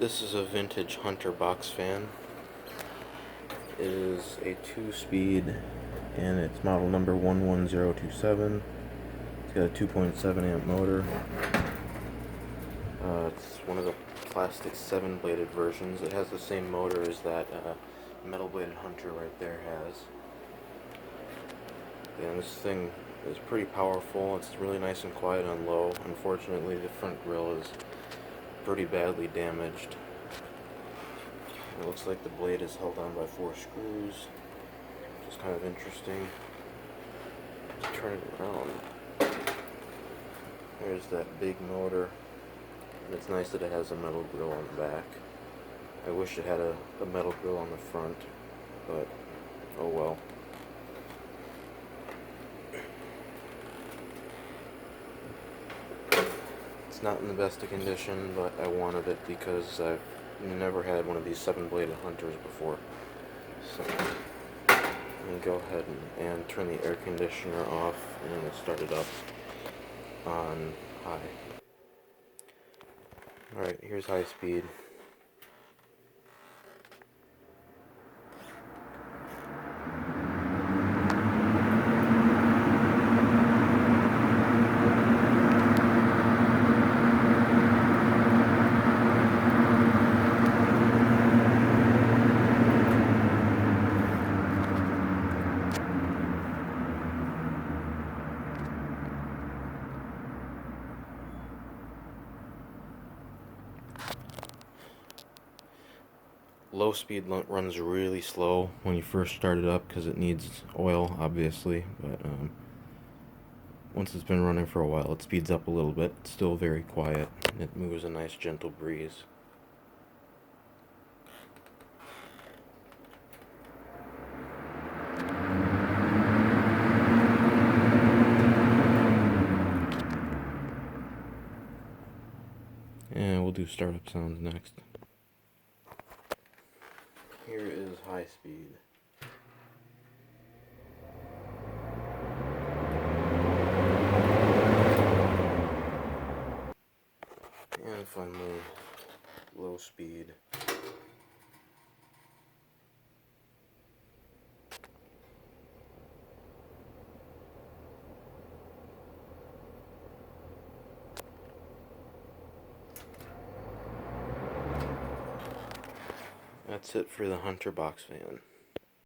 This is a vintage Hunter box fan. It is a 2-speed and it's model number 11027. It's got a 2.7 amp motor. It's one of the plastic 7-bladed versions. It has the same motor as that metal bladed Hunter right there has. And this thing is pretty powerful. It's really nice and quiet on low. Unfortunately, the front grille is pretty badly damaged. It looks like the blade is held on by 4 screws, which is kind of interesting. Let's turn it around. There's that big motor. And it's nice that it has a metal grille on the back. I wish it had a metal grille on the front, but oh well. It's not in the best of condition, but I wanted it because I've never had one of these 7-bladed Hunters before. So I'm going to go ahead and turn the air conditioner off and we'll start it up on high. Alright, here's high speed. Low speed runs really slow when you first start it up because it needs oil, obviously, but once it's been running for a while it speeds up a little bit. It's still very quiet. It moves a nice gentle breeze. And we'll do startup sounds next. Here is high speed. And finally, low speed. That's it for the Hunter box fan.